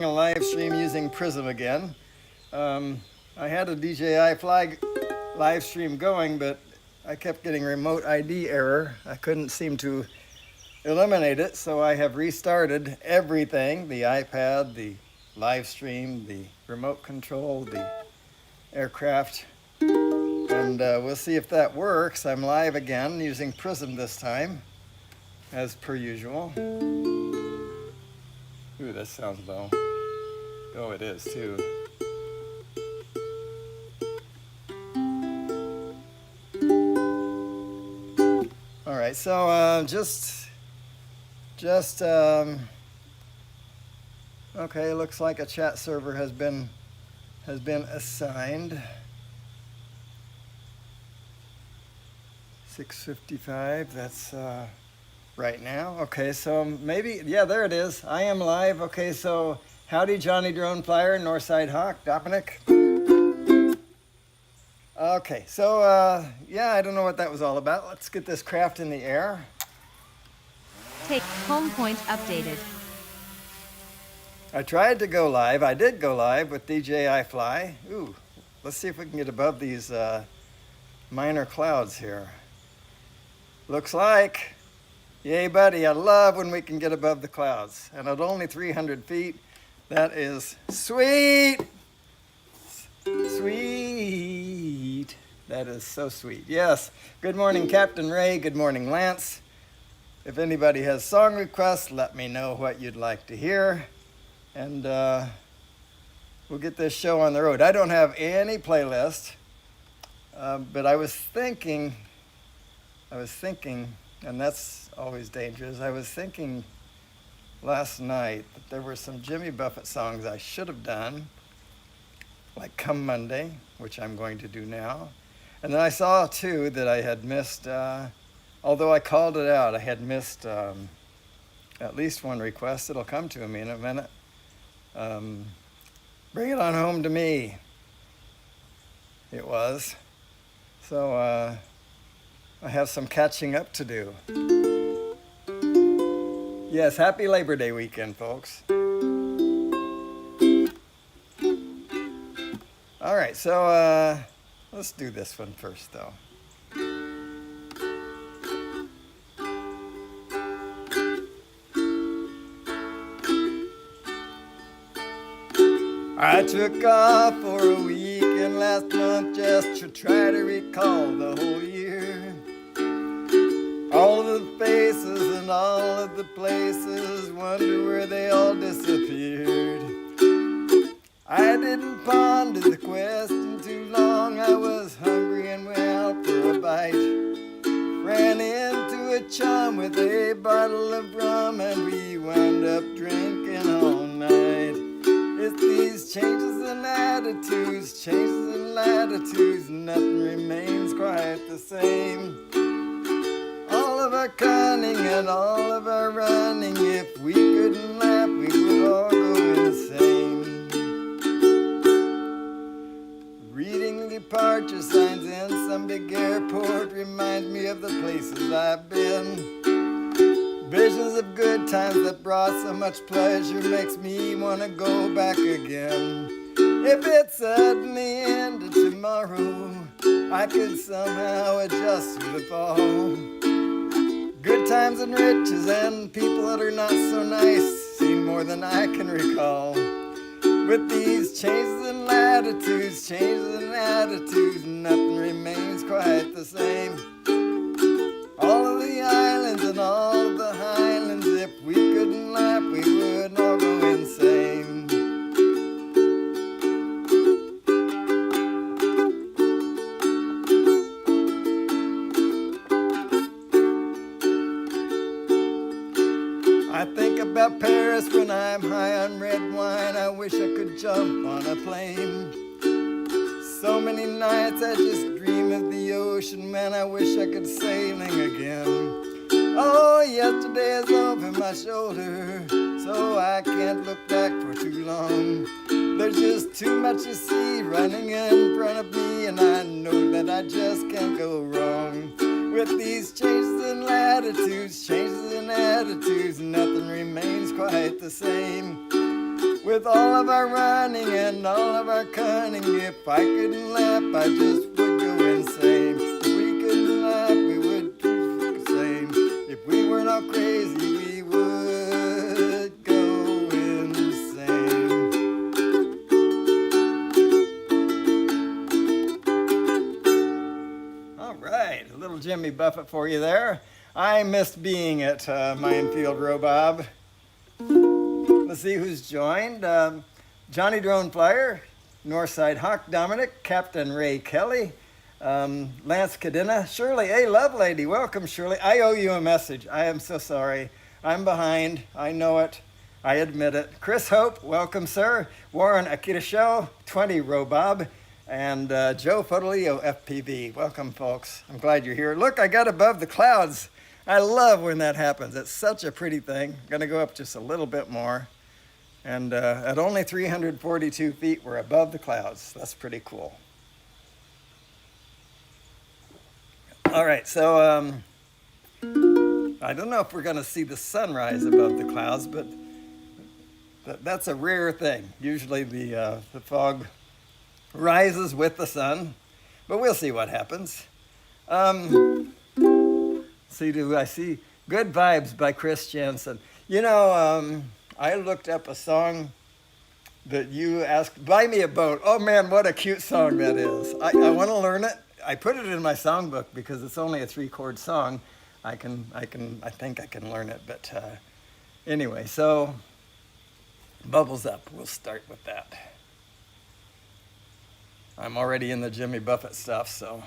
A live stream using Prism again. I had a DJI Fly live stream going, but I kept getting remote ID error. I couldn't seem to eliminate it, so I have restarted everything, the iPad, the live stream, the remote control, the aircraft, and we'll see if that works. I'm live again using Prism this time, as per usual. Ooh, that sounds low. Oh, it is too. All right, so okay, looks like a chat server has been assigned. 6:55, that's right now. Okay, so maybe, yeah, there it is. I am live. Okay, so howdy, Johnny Drone Flyer, Northside Hawk, Dominic. Okay, so yeah, I don't know what that was all about. Let's get this craft in the air. Take home point updated. I tried to go live. I did go live with DJI Fly. Ooh, let's see if we can get above these minor clouds here. Looks like, yay buddy, I love when we can get above the clouds. And at only 300 feet, that is sweet. Sweet. That is so sweet. Yes. Good morning, Captain Ray. Good morning, Lance. If anybody has song requests, let me know what you'd like to hear. And we'll get this show on the road. I don't have any playlist, but I was thinking, and that's always dangerous, I was thinking last night that there were some Jimmy Buffett songs I should have done, like Come Monday, which I'm going to do now. And then I saw, too, that I had missed, although I called it out, I had missed at least one request. It'll come to me in a minute. Bring It On Home to Me. It was. So I have some catching up to do. Yes, happy Labor Day weekend, folks. All right, so let's do this one first, though. I took off for a weekend last month just to try to recall the whole year. All of the faces and all of the places, wonder where they all disappeared. I didn't ponder the question too long, I was hungry and went out for a bite. Ran into a chum with a bottle of rum and we wound up drinking all night. It's these changes in attitudes, changes in latitudes, nothing remains quite the same. All of our cunning and all of our running, if we couldn't laugh, we would all go insane. Reading departure signs in some big airport reminds me of the places I've been. Visions of good times that brought so much pleasure makes me want to go back again. If it suddenly ended tomorrow, I could somehow adjust to the fall. Good times and riches and people that are not so nice seem more than I can recall. With these changes in latitudes, changes in attitudes, nothing remains quite the same. All of the islands and all of the highlands, if we couldn't laugh, we would all go insane. I think about Paris when I'm high on red wine. I wish I could jump on a plane. So many nights I just dream of the ocean. Man, I wish I could sailing again. Oh, yesterday is over my shoulder, so I can't look back for too long. There's just too much to see running in front of me, and I know that I just can't go wrong. With these changes in latitudes, changes in attitudes, nothing remains quite the same. With all of our running and all of our cunning, if I couldn't laugh, I just would go insane. If we couldn't laugh, we would do the same. If we weren't all crazy, we would go insane. All right, a little Jimmy Buffett for you there. I missed being at Minefield Robob. Let's see who's joined. Johnny Drone Flyer, Northside Hawk Dominic, Captain Ray Kelly, Lance Cadena, Shirley A. Lovelady. Welcome, Shirley. I owe you a message. I am so sorry. I'm behind. I know it. I admit it. Chris Hope, welcome, sir. Warren Akita Show, 20 Robob, and Joe Fodolio, FPV. Welcome, folks. I'm glad you're here. Look, I got above the clouds. I love when that happens. It's such a pretty thing. I'm going to go up just a little bit more. And at only 342 feet, we're above the clouds. That's pretty cool. All right, so I don't know if we're going to see the sunrise above the clouds, but that's a rare thing. Usually the fog rises with the sun, but we'll see what happens. Do I see Good Vibes by Chris Jensen? You know, I looked up a song that you asked, Buy Me a Boat. Oh man, what a cute song that is. I want to learn it. I put it in my songbook because it's only a 3-chord song. I think I can learn it, but anyway, so Bubbles Up, we'll start with that. I'm already in the Jimmy Buffett stuff, so.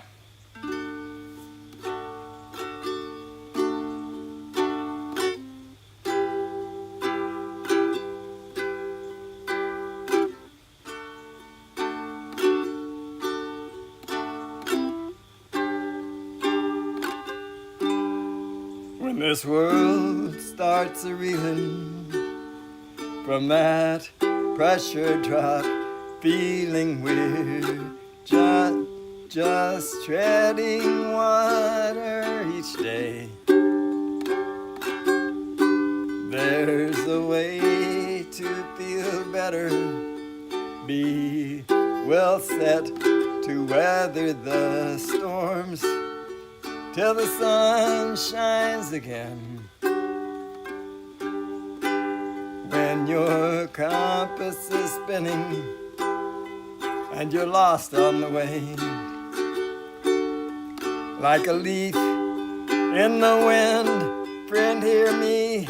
When this world starts a-reeling from that pressure drop, feeling we're just treading water each day, there's a way to feel better, be well set to weather the storms till the sun shines again. When your compass is spinning and you're lost on the way, like a leaf in the wind, friend, hear me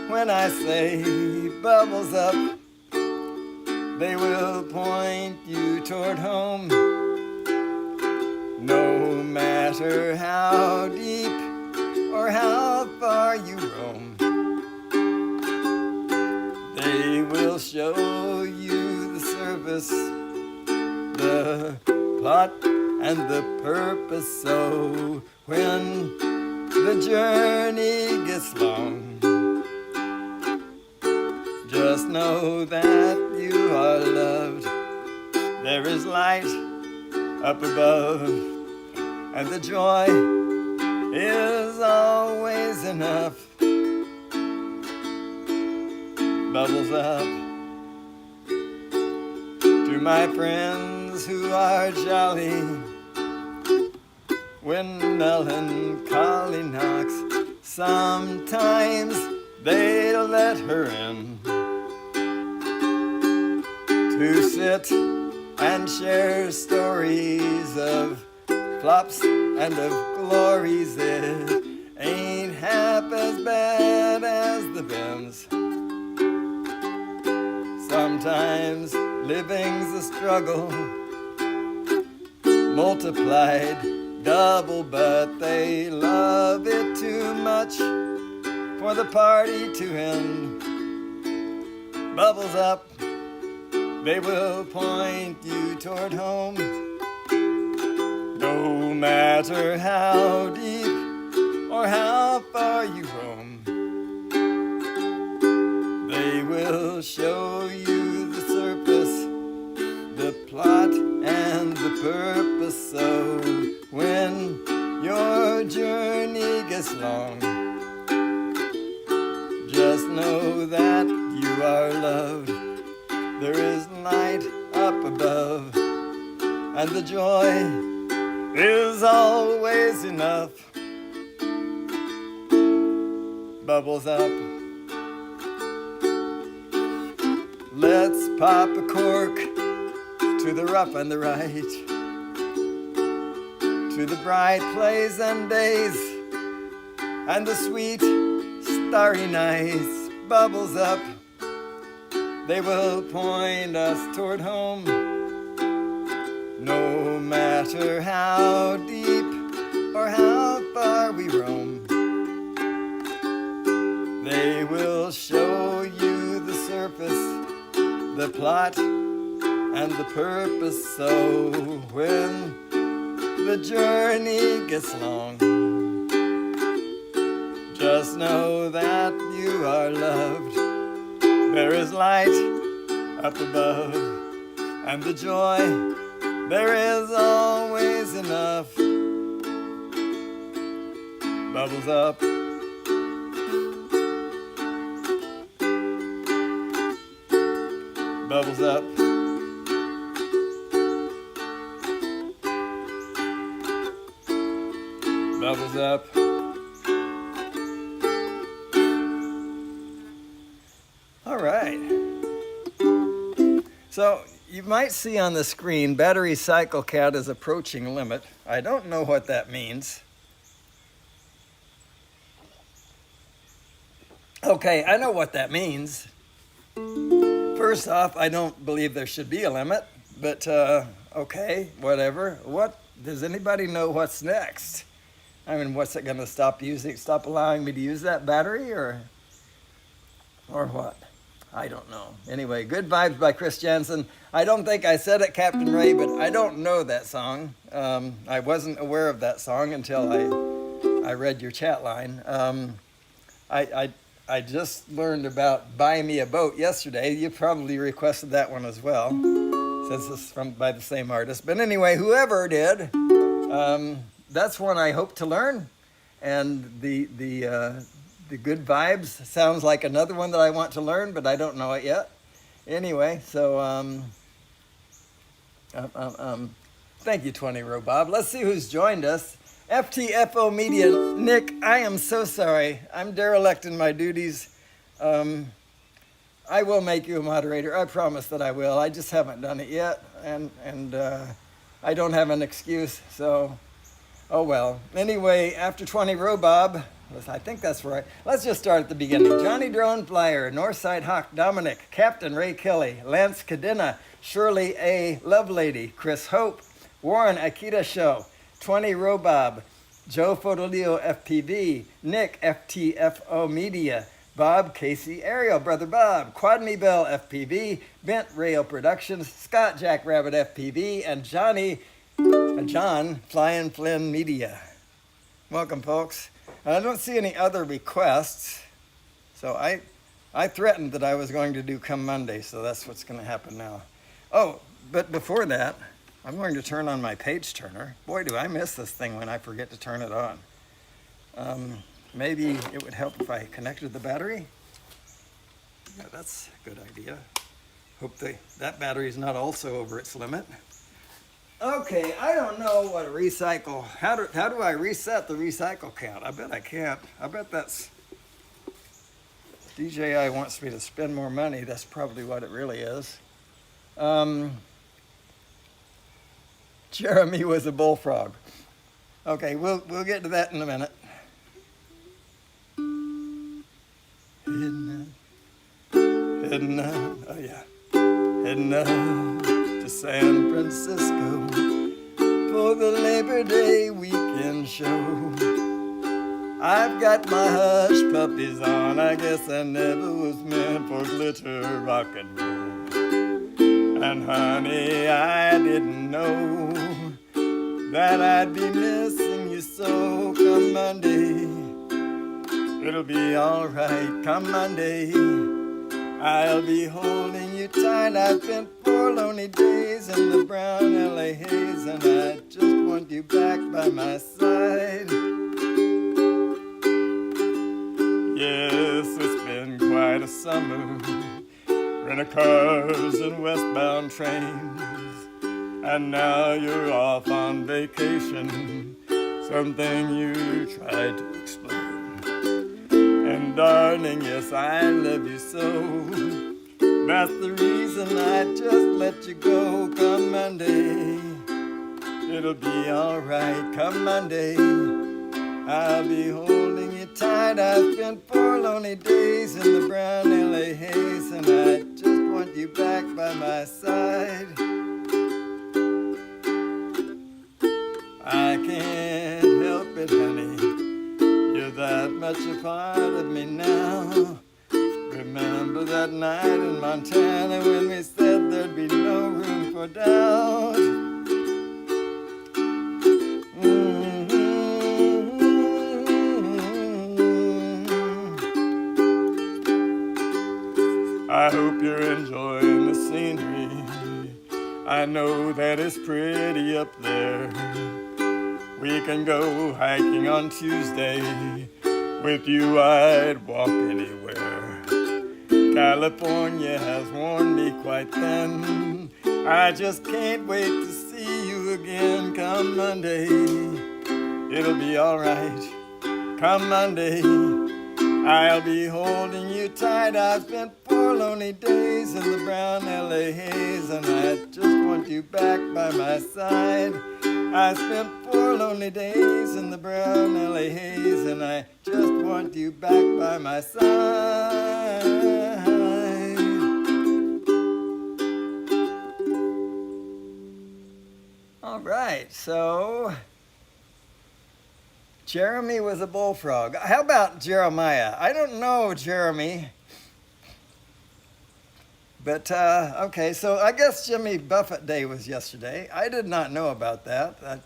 when I say bubbles up. They will point you toward home, no matter how deep or how far you roam. They will show you the service, the plot and the purpose. So when the journey gets long, just know that you are loved. There is light up above, and the joy is always enough. Bubbles up. To my friends who are jolly when melancholy knocks, sometimes they'll let her in to sit and share stories of flops and of glories. It ain't half as bad as the bends. Sometimes living's a struggle, multiplied double, but they love it too much for the party to end. Bubbles up, they will point you toward home, no matter how deep or how far you roam. They will show you the surface, the plot and the purpose. So when your journey gets long, just know that you are loved. and the joy is always enough. Bubbles up. Let's pop a cork to the rough and the right, to the bright plays and days, and the sweet starry nights. Bubbles up. They will point us toward home, no matter how deep or how far we roam. They will show you the surface, the plot, and the purpose. So when the journey gets long, just know that you are loved. There is light up above, and the joy, there is always enough. Bubbles up. Bubbles up. Bubbles up. All right. So you might see on the screen, battery cycle count is approaching limit. I don't know what that means. Okay, I know what that means. First off, I don't believe there should be a limit, but okay, whatever. What does anybody know what's next? I mean, what's it going to stop allowing me to use that battery, or what? I don't know. Anyway, Good Vibes by Chris Jansen. I don't think I said it, Captain Ray, but I don't know that song. I wasn't aware of that song until I read your chat line. I just learned about Buy Me a Boat yesterday. You probably requested that one as well, since it's by the same artist. But anyway, whoever did, that's one I hope to learn. And the Good Vibes sounds like another one that I want to learn, but I don't know it yet. Anyway, so thank you, 20 Row Bob. Let's see who's joined us. FTFO Media, Nick, I am so sorry. I'm derelict in my duties. I will make you a moderator. I promise that I will. I just haven't done it yet, and I don't have an excuse, so oh well. Anyway, after 20 Row Bob, I think that's right. Let's just start at the beginning. Johnny Drone Flyer, Northside Hawk Dominic, Captain Ray Kelly, Lance Cadena, Shirley A. Lovelady, Chris Hope, Warren Akita Show, 20 Row Bob, Joe Fotolio FPV, Nick FTFO Media, Bob Casey Ariel, Brother Bob, Quadney Bell FPV, Bent Rail Productions, Scott Jackrabbit FPV, and John Flyin' Flynn Media. Welcome, folks. I don't see any other requests, so I threatened that I was going to do come Monday, so that's what's going to happen now. Oh, but before that, I'm going to turn on my page turner. Boy, do I miss this thing when I forget to turn it on. Maybe it would help if I connected the battery. Yeah, that's a good idea. Hope that battery is not also over its limit. Okay, I don't know what a recycle, how do I reset the recycle count? I bet I can't. I bet that's, DJI wants me to spend more money. That's probably what it really is. Jeremy was a bullfrog. Okay, we'll get to that in a minute. Heading out, oh yeah. Heading out to San Francisco for the Labor Day weekend show. I've got my hush puppies on. I guess I never was meant for glitter rock and roll. And honey, I didn't know that I'd be missing you so. Come Monday, it'll be alright. Come Monday, I'll be holding you tight. I've been 4 lonely days in the brown LA haze, and I just want you back by my side. Yes, it's been quite a summer, rental cars and westbound trains, and now you're off on vacation. Something you tried to explain. And darling, yes, I love you so. That's the reason I just let you go. Come Monday, it'll be alright. Come Monday, I'll be holding you tight. I've spent 4 lonely days in the brown LA haze, and I just want you back by my side. I can't help it, honey, you're that much a part of me now. Remember that night in Montana when we said there'd be no room for doubt? I hope you're enjoying the scenery. I know that it's pretty up there. We can go hiking on Tuesday. With you I'd walk anywhere. California has worn me quite thin. I just can't wait to see you again. Come Monday, it'll be alright. Come Monday, I'll be holding you tight. I've spent 4 lonely days in the brown LA haze, and I just want you back by my side. I spent 4 lonely days in the brown LA haze, and I just want you back by my side. All right, so Jeremy was a bullfrog. How about Jeremiah? I don't know Jeremy. But, okay, so I guess Jimmy Buffett Day was yesterday. I did not know about that.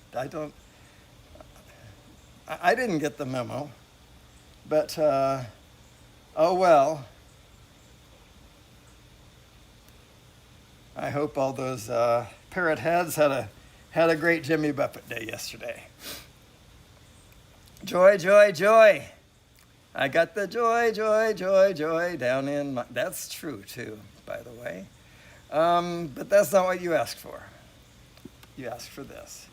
I didn't get the memo. But, oh well. I hope all those parrot heads had a great Jimmy Buffett Day yesterday. Joy, joy, joy. I got the joy, joy, joy, joy down in my... That's true, too, by the way. But that's not what you asked for. You asked for this.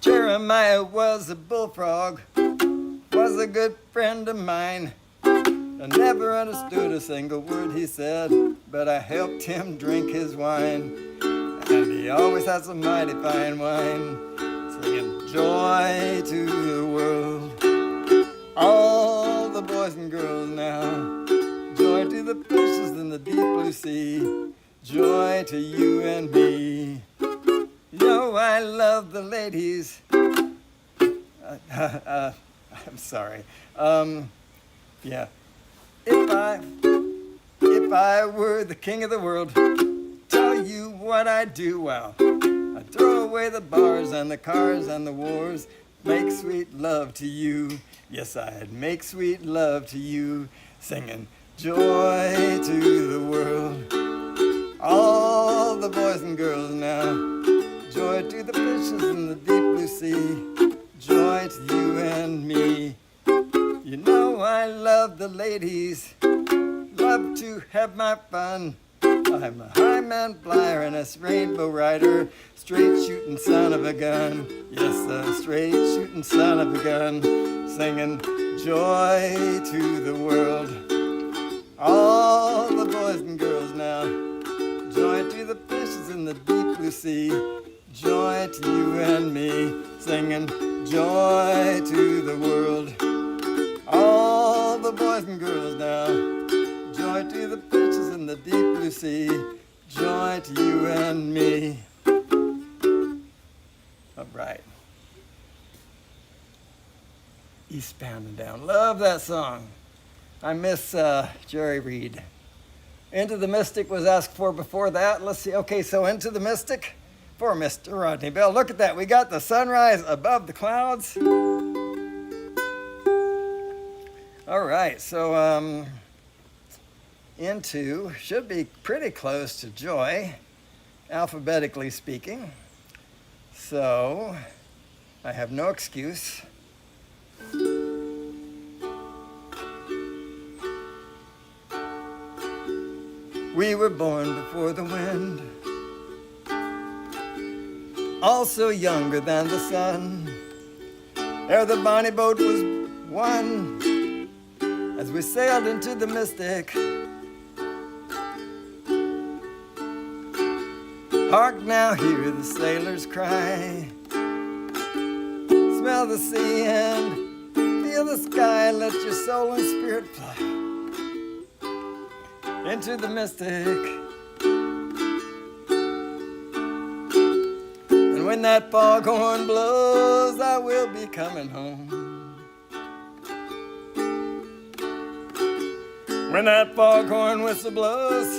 Jeremiah was a bullfrog, was a good friend of mine. I never understood a single word he said, but I helped him drink his wine. And he always had some mighty fine wine, singing joy to the world. All the boys and girls now, joy to the fishes in the deep blue sea, joy to you and me. You know I love the ladies. I'm sorry. Yeah. If I were the king of the world, tell you what I'd do. Wow. I'd throw away the bars and the cars and the wars, make sweet love to you. Yes, I'd make sweet love to you, singing joy to the world. All the boys and girls now, joy to the fishes in the deep blue sea, joy to you and me. You know I love the ladies, love to have my fun. I'm a high man flyer and a rainbow rider, straight shooting son of a gun. Yes, a straight shooting son of a gun, singing joy to the world. All the boys and girls now, joy to the fishes in the deep blue sea, joy to you and me, singing joy to the world. All the boys and girls now, joy to the fishes in the deep blue sea, joy to you and me. All right. Eastbound and Down. Love that song. I miss Jerry Reed. Into the Mystic was asked for before that. Let's see. Okay, so Into the Mystic for Mr. Rodney Bell. Look at that. We got the sunrise above the clouds. All right, so Into should be pretty close to Joy, alphabetically speaking. So, I have no excuse. We were born before the wind, also younger than the sun. Ere the bonny boat was won, as we sailed into the mystic. Hark now, hear the sailors cry. Smell the sea and feel the sky. Let your soul and spirit fly into the mystic. And when that foghorn blows, I will be coming home. When that foghorn whistle blows,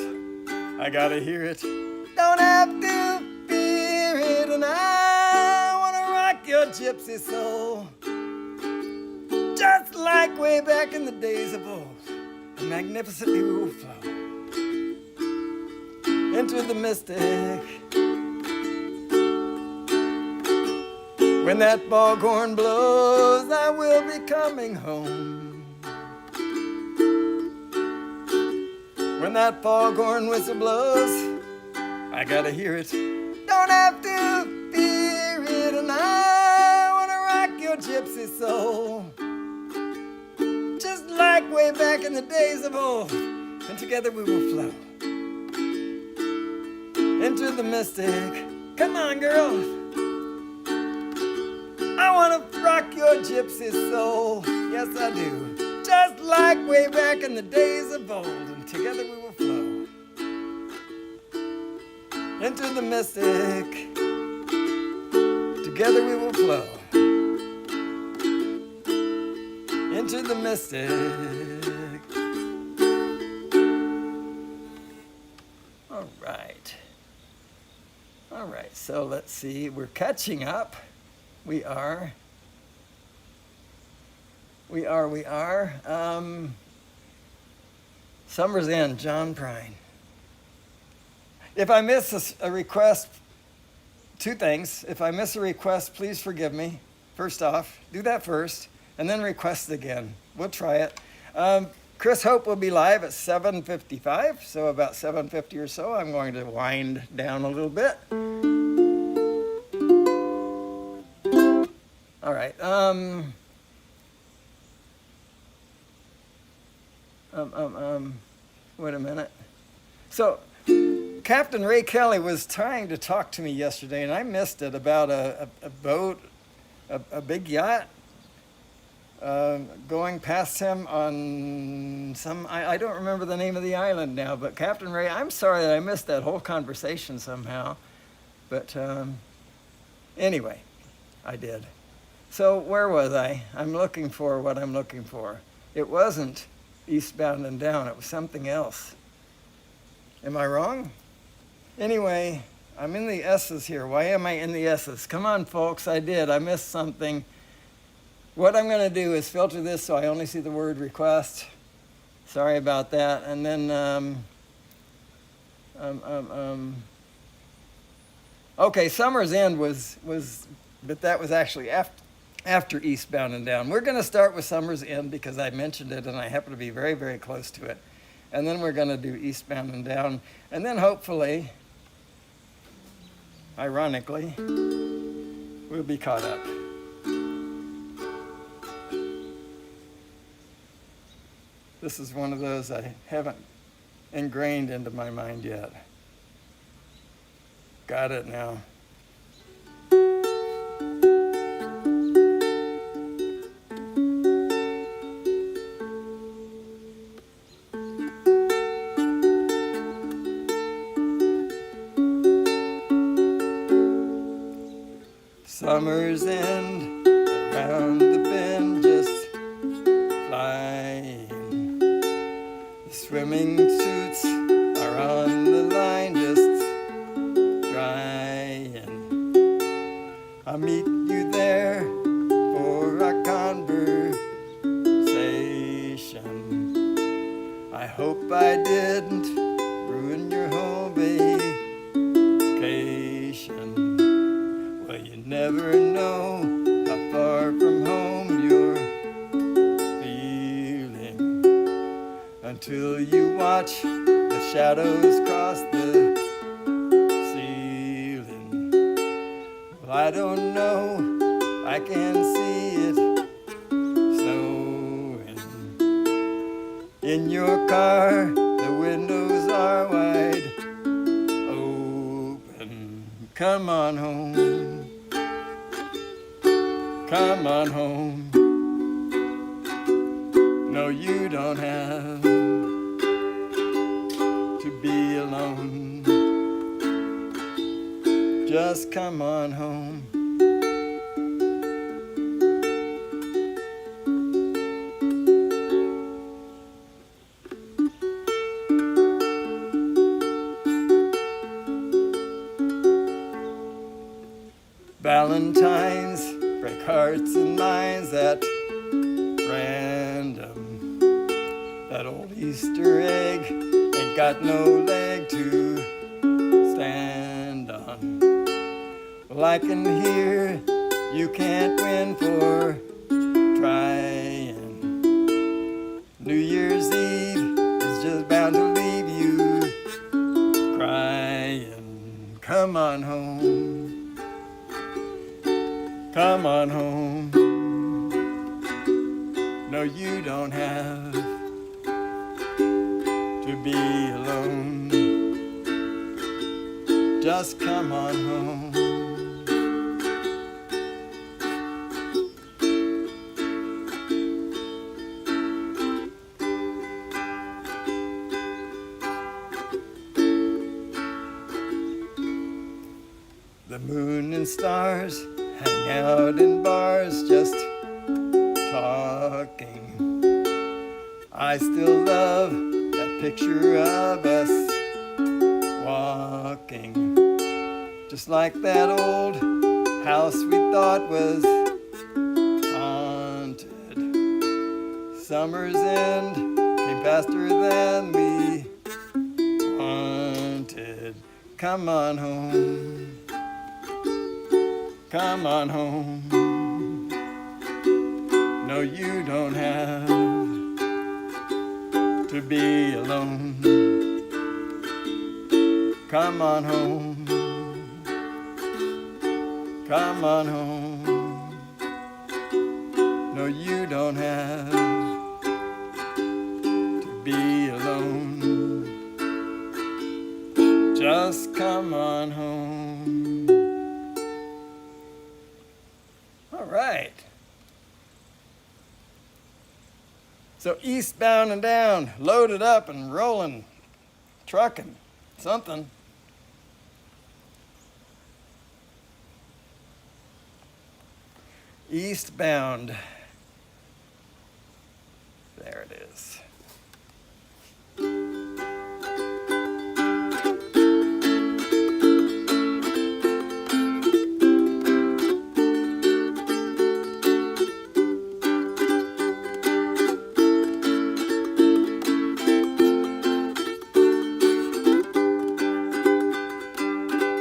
I gotta hear it. Don't have to fear it, and I wanna rock your gypsy soul, just like way back in the days of old. And magnificently we will flow into the mystic. When that foghorn blows, I will be coming home. When that foghorn whistle blows, I gotta hear it. Don't have to fear it, and I wanna rock your gypsy soul, just like way back in the days of old. And together we will flow into the mystic. Come on, girls. I wanna rock your gypsy soul. Yes, I do. Just like way back in the days of old. And together we will flow into the mystic. Together we will flow into the mystic. All right. All right, so let's see. We're catching up. We are. Summer's End, John Prine. If I miss a request, two things. If I miss a request, please forgive me. First off, do that first, and then request again. We'll try it. Chris Hope will be live at 7:55, so about 7:50 or so, I'm going to wind down a little bit. All right. Wait a minute. So, Captain Ray Kelly was trying to talk to me yesterday, and I missed it, about a boat, a big yacht, going past him on some, I don't remember the name of the island now, but Captain Ray, I'm sorry that I missed that whole conversation somehow. But anyway, I did. So where was I? I'm looking for what I'm looking for. It wasn't Eastbound and Down. It was something else. Am I wrong? Anyway, I'm in the S's here. Why am I in the S's? Come on, folks. I did. I missed something. What I'm going to do is filter this so I only see the word request. Sorry about that. And then, okay, Summer's End was, but that was actually after Eastbound and Down. We're going to start with Summer's End because I mentioned it and I happen to be very, very close to it. And then we're going to do Eastbound and Down. And then hopefully, ironically, we'll be caught up. This is one of those I haven't ingrained into my mind yet. Got it now. Summer's End, around the bend, just flying. The swimming suits are on the line, just drying. I'll meet you there for our conversation. I hope I didn't ruin your whole vacation. Well, you watch the shadows cross the ceiling. Well, I don't know, I can see it snowing. In your car, the windows are wide open. Come on home. Come on home. No, you don't have to be alone. Just come on home. Valentines break hearts and minds at random. That old Easter egg ain't got no leg to stand on. Well, I can hear you can't win for trying. New Year's Eve is just bound to leave you crying. Come on home. Come on home. No, you don't have to be alone. Just come on home. The moon and stars hang out in bars just talking. I still love that picture of us walking, just like that old house we thought was haunted. Summer's end came faster than we wanted. Come on home. Come on home. No, you don't have to be alone. Come on home. Come on home. No, you don't have to be alone. Just come on home. All right. So eastbound and down, loaded up and rolling, trucking, something. Eastbound. There it is.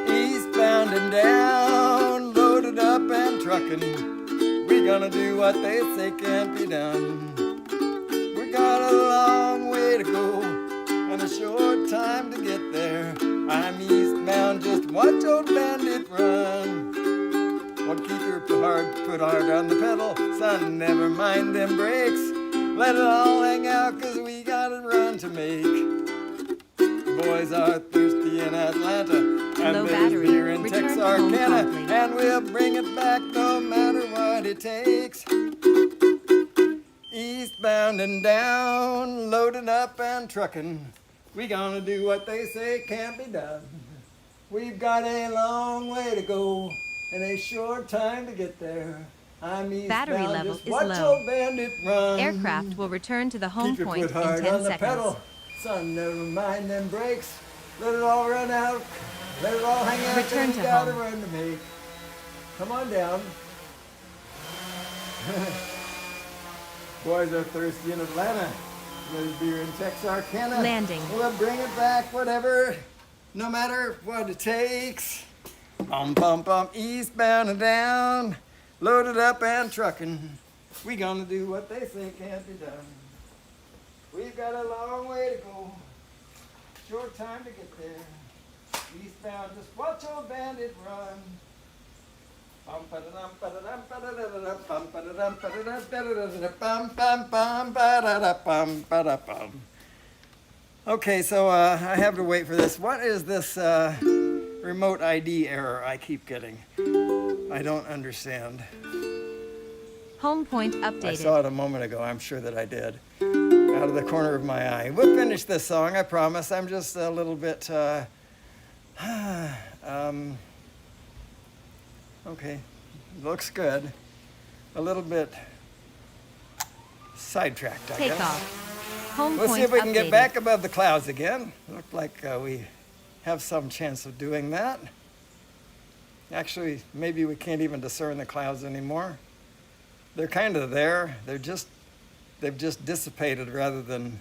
Eastbound and down, loaded up and trucking. We're gonna do what they say can't be done. We got a long way to go and a short time to get there. I'm eastbound, just watch old bandit run. Well, keep your foot hard on the pedal, son, never mind them brakes. Let it all hang out, cause we got a run to make. The boys are thirsty in Atlanta, and Low there's battery. beer in Return home Texarkana, promptly. and we'll bring it back no matter what it takes. Eastbound and down, loaded up and trucking. We gonna do what they say can't be done. We've got a long way to go and a short time to get there. I'm eastbound, Battery level just is watch low. old bandit run. Aircraft will return to the home Keep your point foot in hard 10 on the seconds. pedal. Son, never mind them brakes. Let it all run out. Let it all hang out. Return We to got a home. run to make. Come on down. Boys are thirsty in Atlanta. There's beer in Texarkana. Landing. We'll bring it back, whatever, no matter what it takes. Bum, bum, bum, eastbound and down, loaded up and trucking. We gonna do what they say can't be done. We've got a long way to go short time to get there. Eastbound, just watch old bandit run. Bum ba-da-dum, ba-da-dum, ba-da-da-da-dum, bum ba-da-dum, ba-da-dum, ba-da-da-da-da, bum bum bum ba-da-da-bum, ba-da-bum. Okay, so I have to wait for this. What is this remote ID error I keep getting? I don't understand. Home point I updated. saw it a moment ago. I'm sure that I did. Out of the corner of my eye. We'll finish this song, I promise. I'm just a little bit, okay, looks good. A little bit sidetracked, I guess. Takeoff. Home Let's point see if we can get updated. back above the clouds again. Look like we have some chance of doing that. Actually, maybe we can't even discern the clouds anymore. They're kind of there. They've just dissipated rather than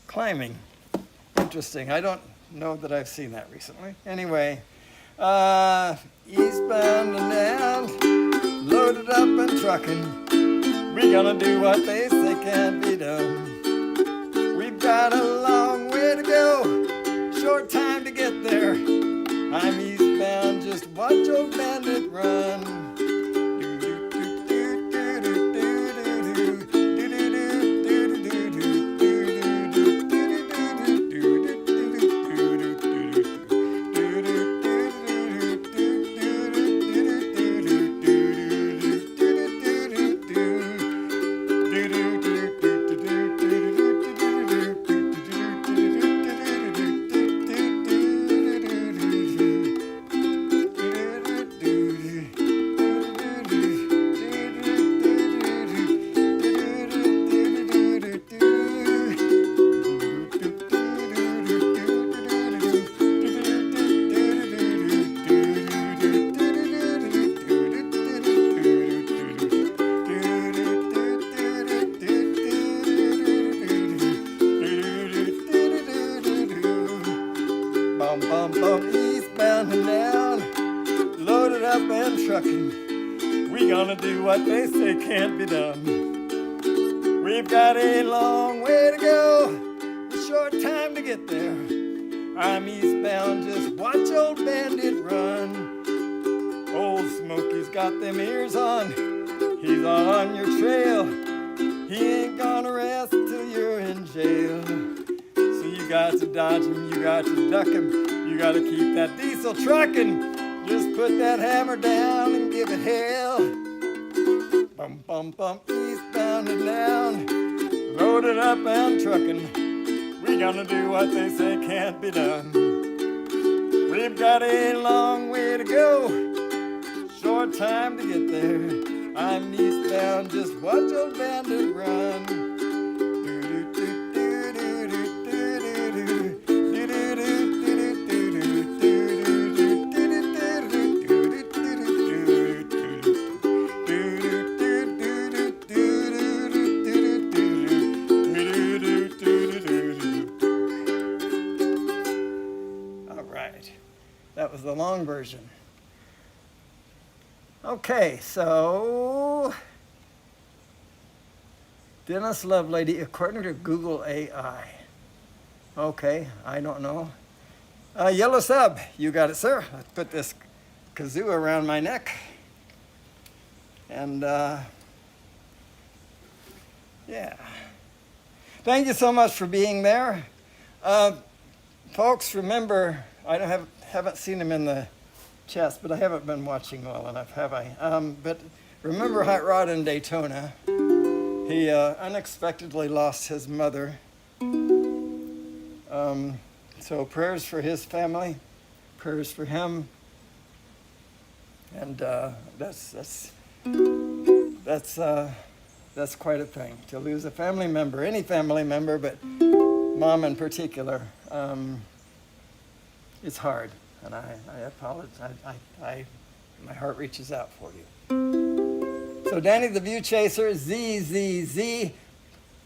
climbing. Interesting. I don't know that I've seen that recently. Anyway, eastbound and down, loaded up and trucking. We gonna do what they say can't be done. We've got a long way to go, short time to get there. I'm eastbound, just watch old bandit run. Bum, bum, eastbound and down, loaded up and trucking. We gonna do what they say can't be done. We've got a long way to go, a short time to get there. I'm eastbound, just watch old bandit run. Old Smokey's got them ears on, he's on your trail. He ain't gonna rest till you're in jail. So you got to dodge him, you got to duck him. You gotta keep that diesel trucking. Just put that hammer down and give it hell. Bum, bum, bum, eastbound and down, loaded up and trucking. We gonna do what they say can't be done. We've got a long way to go, short time to get there. I'm eastbound, just watch old bandit run. That was the long version. Okay, so Dennis Lovelady, according to Google AI. Okay, I don't know. Yellow sub, you got it, sir. Let's put this kazoo around my neck. And yeah. Thank you so much for being there. Folks, remember, I haven't seen him in the chats, but I haven't been watching well enough, have I? But remember Hot Rod in Daytona. He unexpectedly lost his mother. So prayers for his family, prayers for him. And that's quite a thing, to lose a family member, any family member, but mom in particular. It's hard, and I apologize. My heart reaches out for you. So Danny the View Chaser, ZZZ,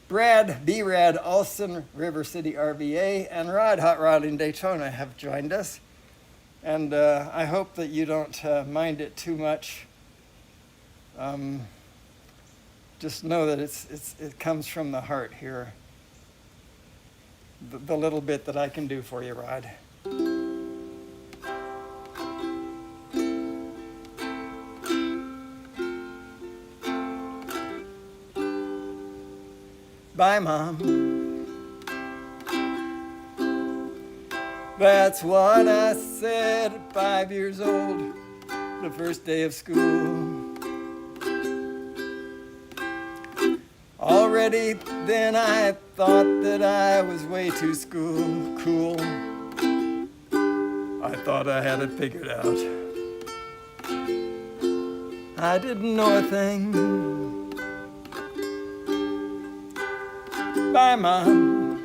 Brad, B-Rad, Alston, River City RVA, and Rod, Hot Rod in Daytona have joined us. And I hope that you don't mind it too much. Just know that it comes from the heart here the little bit that I can do for you, Rod. Bye, Mom. That's what I said at 5 years old, the first day of school. Already then I thought that I was way too cool. I thought I had it figured out. I didn't know a thing. Bye, Mom.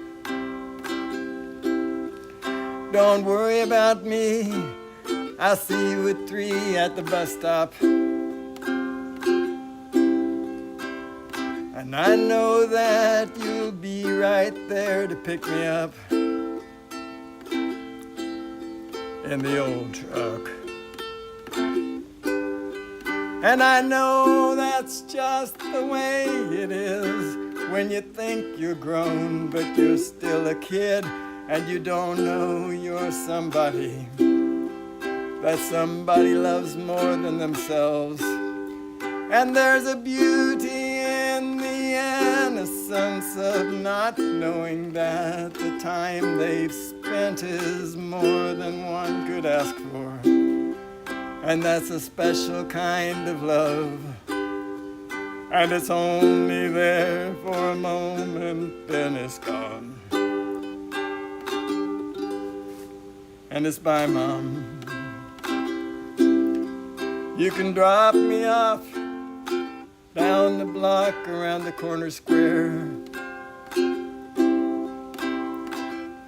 Don't worry about me. I'll see you at 3 at the bus stop. And I know that you'll be right there to pick me up in the old truck. And I know that's just the way it is when you think you're grown, but you're still a kid, and you don't know you're somebody, that somebody loves more than themselves. And there's a beauty in the innocence of not knowing that the time they've spent is more than one could ask for. And that's a special kind of love. And it's only there for a moment, then it's gone. And it's bye, Mom. You can drop me off down the block around the corner square.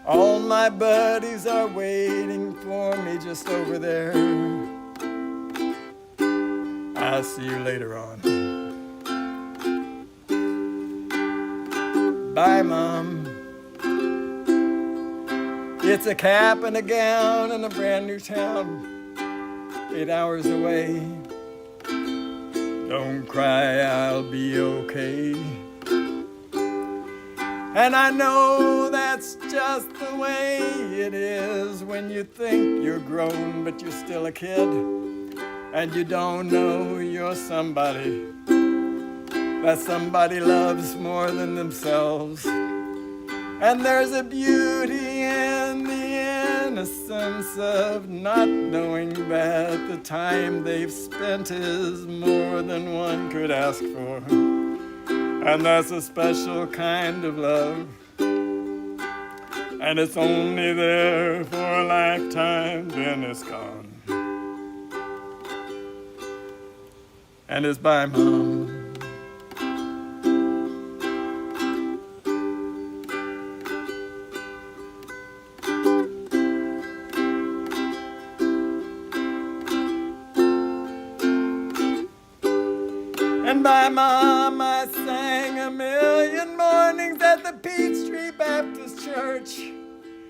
All my buddies are waiting for me just over there. I'll see you later on. Bye, Mom. It's a cap and a gown and a brand new town, 8 hours away. Don't cry, I'll be okay. And I know that's just the way it is when you think you're grown, but you're still a kid, and you don't know you're somebody, that somebody loves more than themselves. And there's a beauty in the innocence of not knowing that the time they've spent is more than one could ask for. And that's a special kind of love. And it's only there for a lifetime, then it's gone. And it's bye, Mom. And by Mom, I sang a million mornings at the Peachtree Baptist Church.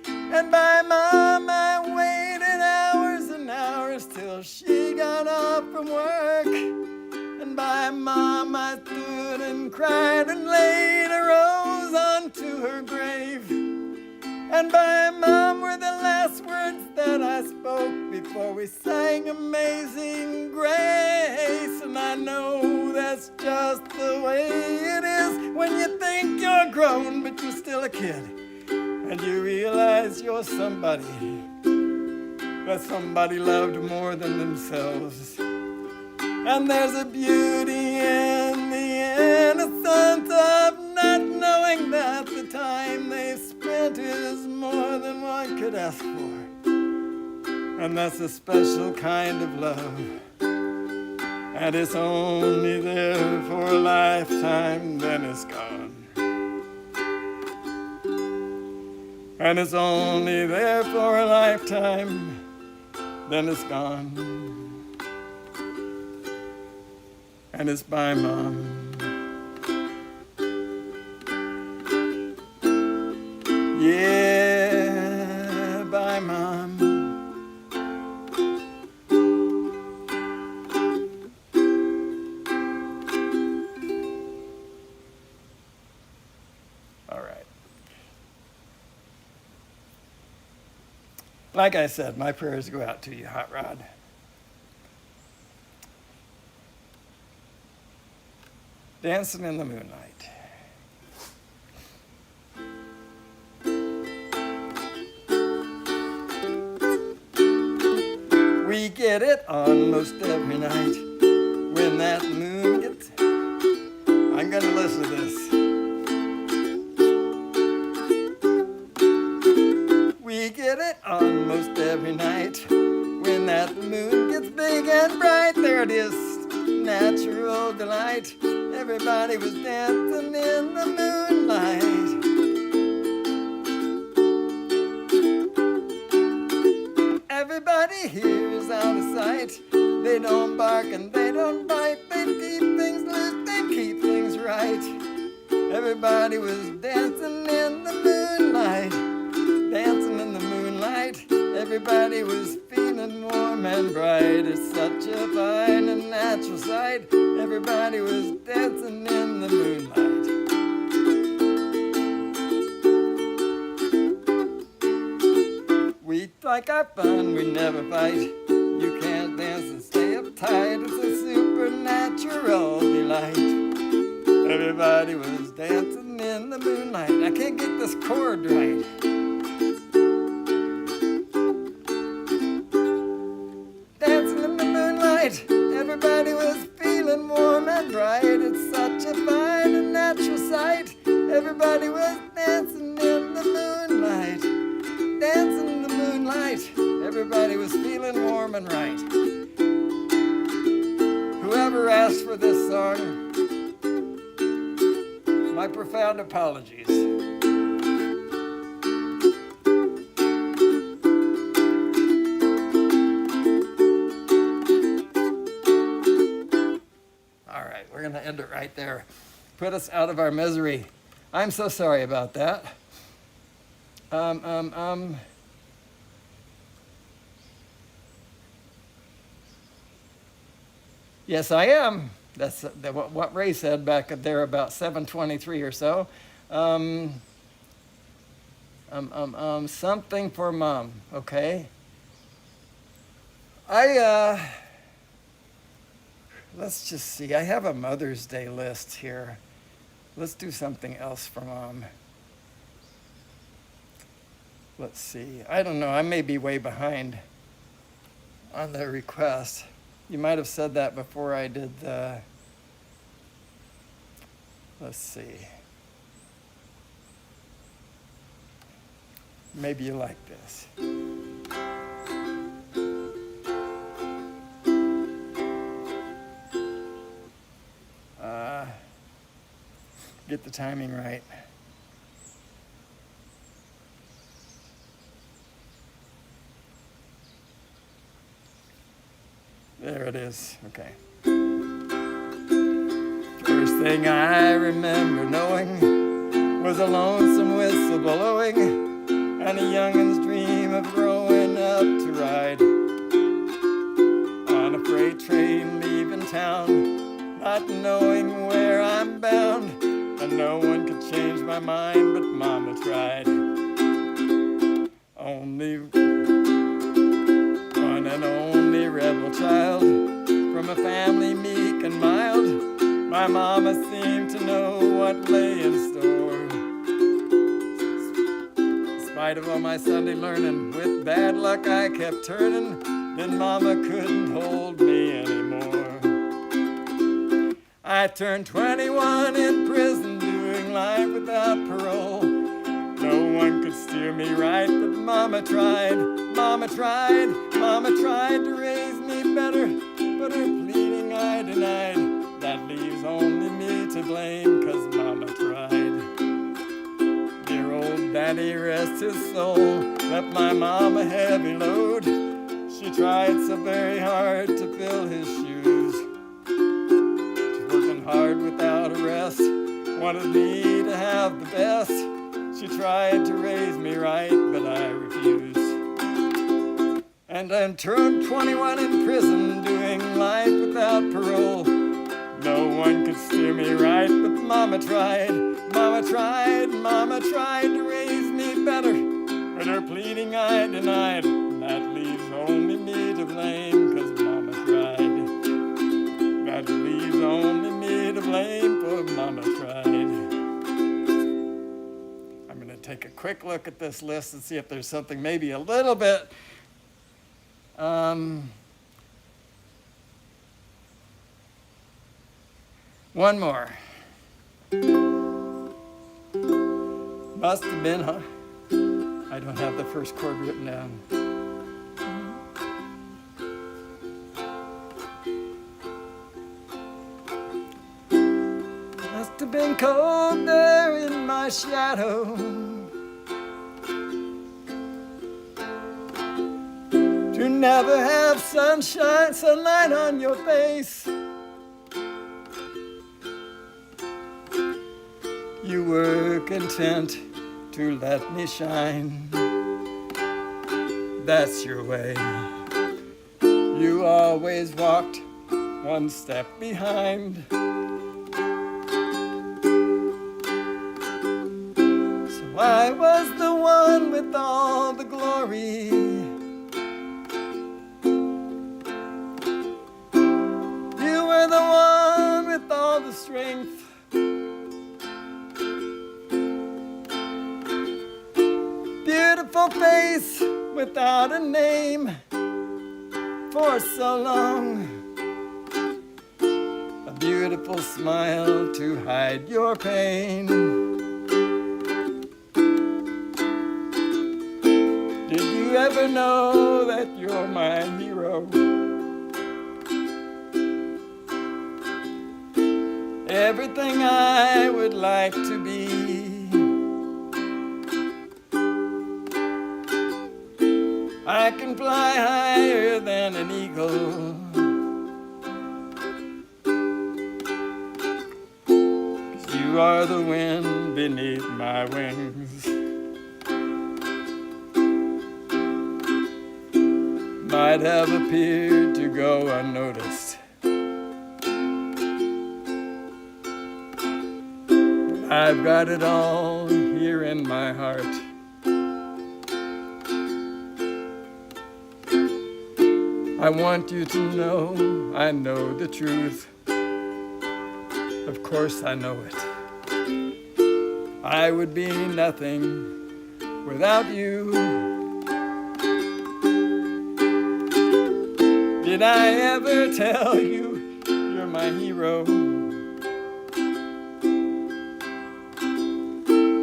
And by Mom, I waited hours and hours till she got off from work. And by Mom, I stood and cried and laid a rose onto her grave. And by Mom were the last words that I spoke before we sang Amazing Grace. And I know that's just the way it is when you think you're grown, but you're still a kid. And you realize you're somebody, that somebody loved more than themselves. And there's a beauty in the innocence of not knowing that the time they've spent is more than one could ask for. And that's a special kind of love. And it's only there for a lifetime, then it's gone. And it's only there for a lifetime, then it's gone. And it's bye, Mom. Yeah, bye, Mom. All right. Like I said, my prayers go out to you, Hot Rod. Dancing in the Moonlight. We get it on most every night when that moon gets... I'm gonna listen to this. We get it on most every night when that moon gets big and bright. There it is, natural delight. Everybody was dancing in the moonlight. Everybody here is out of sight. They don't bark and they don't bite. They keep things loose, they keep things right. Everybody was dancing in the moonlight. Dancing in the moonlight. Everybody was feeling warm and bright. It's such a fine and natural sight. Everybody was dancing in the moonlight. We like our fun, we never fight. You can't dance and stay uptight. It's a supernatural delight. Everybody was dancing in the moonlight. I can't get this chord right. Dancing in the moonlight. Everybody was feeling warm and bright. It's such a fine and natural sight. Everybody was dancing in the moonlight. Dancing in the moonlight. Everybody was feeling warm and right. Whoever asked for this song, my profound apologies. All right, we're going to end it right there. Put us out of our misery. I'm so sorry about that. Yes, I am. That's what Ray said back there about 7:23 or so. Something for Mom. Okay. Let's just see. I have a Mother's Day list here. Let's do something else for Mom. Let's see. I don't know. I may be way behind on the request. You might have said that before I did the... Let's see. Maybe you like this. Get the timing right. There it is. Okay. First thing I remember knowing was a lonesome whistle blowing and a youngin's dream of growing up to ride on a freight train leaving town, not knowing where I'm bound, and no one could change my mind, but Mama tried. Only one and only rebel child from a family meek and mild. My mama seemed to know what lay in store. In spite of all my Sunday learning, with bad luck I kept turning. Then Mama couldn't hold me anymore. I turned 21 in prison, doing life without parole. No one could steer me right, but Mama tried. Mama tried, Mama tried to raise me better, but her pleading I denied. That leaves only me to blame, 'cause Mama tried. Dear old Daddy, rest his soul, left my mom a heavy load. She tried so very hard to fill his shoes. She's working hard without a rest, wanted me to have the best. She tried to raise me right, but I refused. And I turned 21 in prison, doing life without parole. No one could steer me right, but Mama tried. Mama tried, Mama tried to raise me better, but her pleading I denied. quick look at this list and see if there's something maybe a little bit one more. Must have been, huh? I don't have the first chord written down. Must have been cold there in my shadow. To never have sunlight on your face. You were content to let me shine. That's your way. You always walked one step behind. So I was the one with all the glory. You were the one with all the strength. Beautiful face without a name for so long. A beautiful smile to hide your pain. Did you ever know that you're my hero? Everything I would like to be. I can fly higher than an eagle. 'Cause you are the wind beneath my wings. Might have appeared to go unnoticed. But I've got it all here in my heart. I want you to know I know the truth. Of course I know it. I would be nothing without you. Did I ever tell you you're my hero?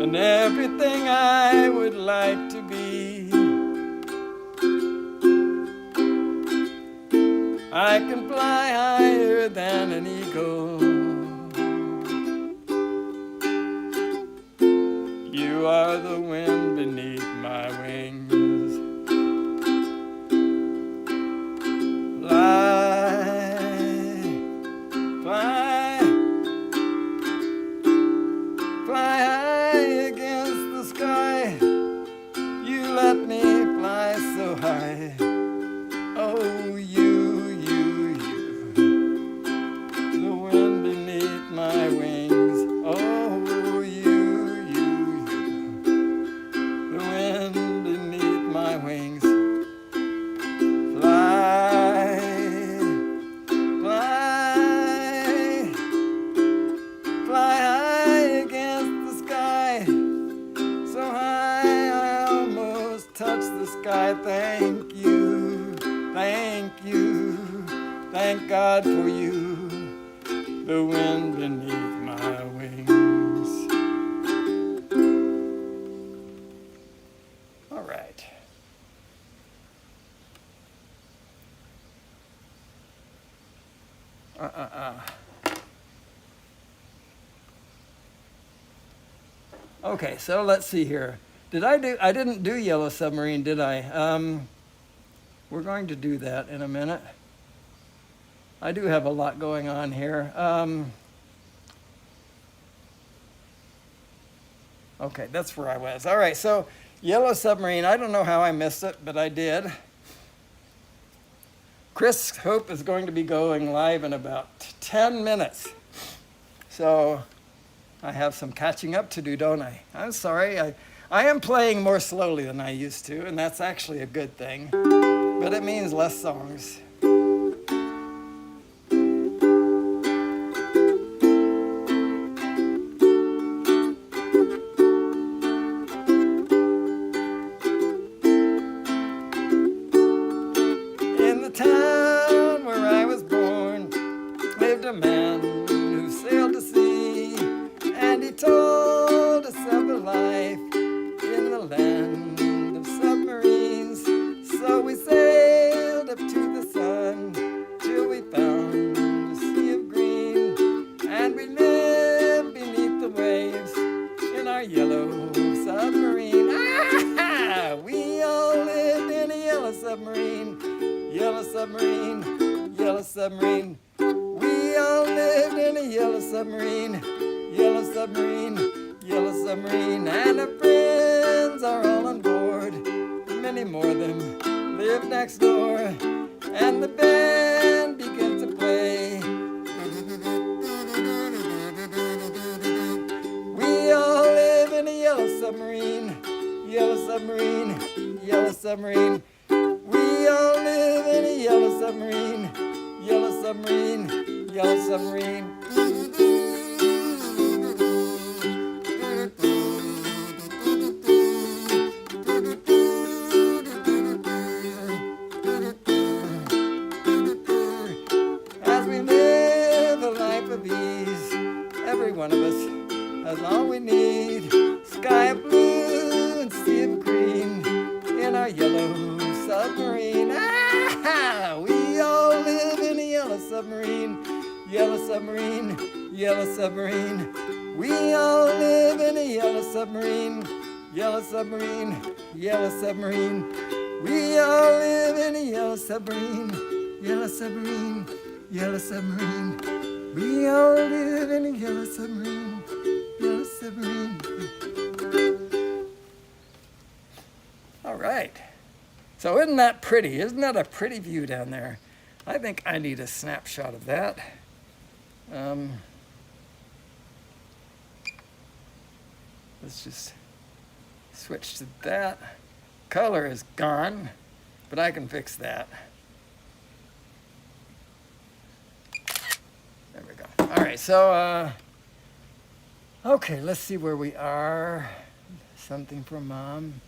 And everything I would like to be. I can fly higher than an eagle. You are the wind beneath my wings. Fly, fly, fly high against the sky. You let me fly so high. Oh, my wings, oh you, the wind beneath my wings. Fly, fly, fly high against the sky. So high I almost touch the sky. Thank you, thank God for you. The wind beneath my wings. All right. Okay, so let's see here. I didn't do Yellow Submarine, did I? We're going to do that in a minute. I do have a lot going on here. Okay, that's where I was. All right, so Yellow Submarine, I don't know how I missed it, but I did. Chris Hope is going to be going live in about 10 minutes. So I have some catching up to do, don't I? I'm sorry. I am playing more slowly than I used to, and that's actually a good thing. But it means less songs. submarine, yellow submarine, yellow submarine. We all lived in a yellow submarine, yellow submarine, yellow submarine. And our friends are all on board. Many more of them live next door. And the band begins to play. We all live in a yellow submarine, yellow submarine, yellow submarine. We all live in a yellow submarine, yellow submarine, yellow submarine. As we live a life of ease, every one of us has all we need. Sky of blue and sea of green in our yellow submarine. Ah, we all live in a yellow submarine, yellow submarine, yellow submarine. We all live in a yellow submarine, yellow submarine, yellow submarine. We all live in a yellow submarine, yellow submarine, yellow submarine. We all live in a yellow submarine, yellow submarine. All right. So isn't that pretty? Isn't that a pretty view down there? I think I need a snapshot of that. Let's just switch to that. Color is gone, but I can fix that. There we go. All right, so, okay, let's see where we are. Something from Mom.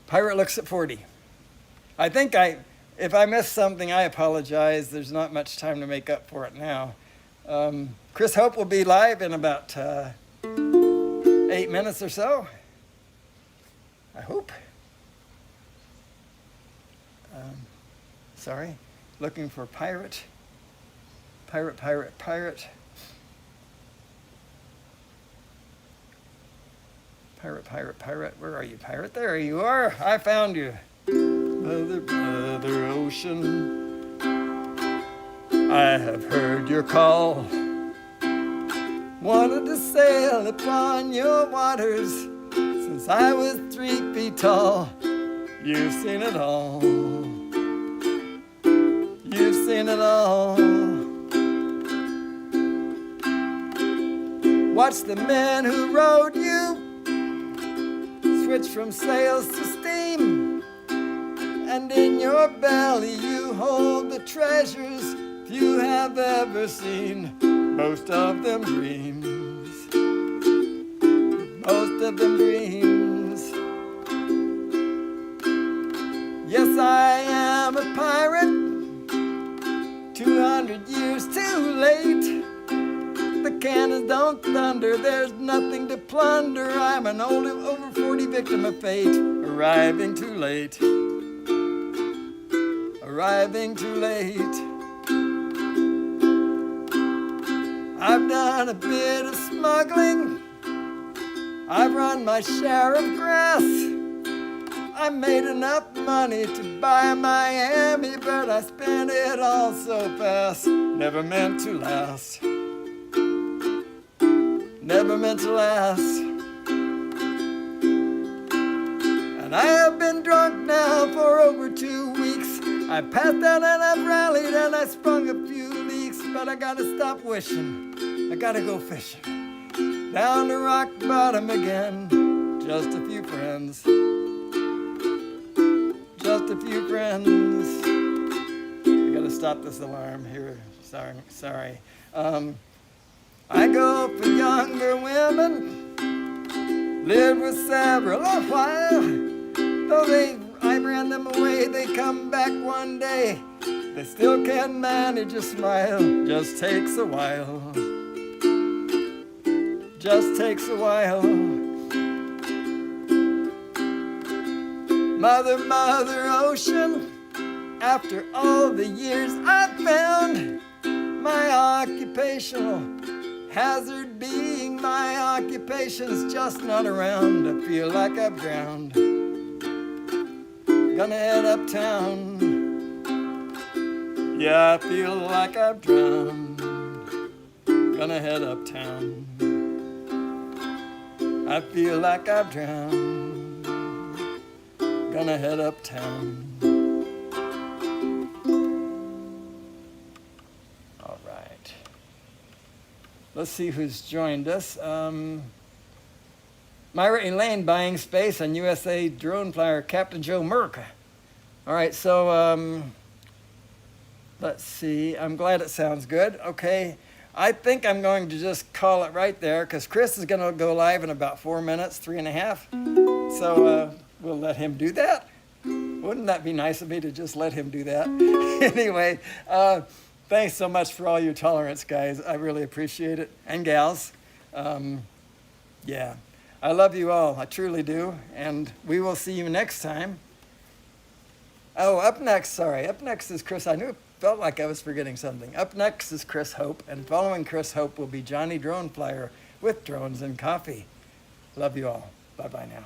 Pirate looks at 40. I think if I missed something, I apologize. There's not much time to make up for it now. Chris Hope will be live in about 8 minutes or so. I hope. Sorry. Looking for pirate. Pirate, pirate, pirate. Pirate, pirate, pirate. Where are you, pirate? There you are. I found you. Mother, mother ocean, I have heard your call. Wanted to sail upon your waters since I was 3 feet tall. You've seen it all. You've seen it all. Watch the men who rowed you switch from sails to steam, and in your belly you hold the treasures few have ever seen. Most of them dreams. Most of them dreams. Yes, I am a pirate, 200 years too late. The cannons don't thunder, there's nothing to plunder. I'm an old over 40 victim of fate, arriving too late. Arriving too late. I've done a bit of smuggling, I've run my share of grass. I made enough money to buy Miami, but I spent it all so fast. Never meant to last. Never meant to last. And I have been drunk now for over 2 weeks. I passed out and I've rallied and I sprung a few leaks, but I gotta stop wishing. I gotta go fishing. Down to rock bottom again. Just a few friends. Just a few friends. I gotta stop this alarm here. Sorry. I go for younger women, lived with several a while. Though I ran them away, they come back one day. They still can't manage a smile, just takes a while. Just takes a while. Mother, mother ocean, after all the years I've found my occupational Hazard being my occupation's just not around. I feel like I've drowned. Gonna head uptown. Yeah, I feel like I've drowned. Gonna head uptown. I feel like I've drowned. Gonna head uptown. All right. Let's see who's joined us. Myra Elaine buying space on USA drone flyer, Captain Joe Merck. All right, so let's see. I'm glad it sounds good. Okay, I think I'm going to just call it right there because Chris is going to go live in about 4 minutes, 3.5. So we'll let him do that. Wouldn't that be nice of me to just let him do that? Anyway, thanks so much for all your tolerance, guys. I really appreciate it. And gals. Yeah. I love you all. I truly do. And we will see you next time. Oh, up next is Chris. I knew it felt like I was forgetting something. Up next is Chris Hope. And following Chris Hope will be Johnny Drone Flyer with Drones and Coffee. Love you all. Bye-bye now.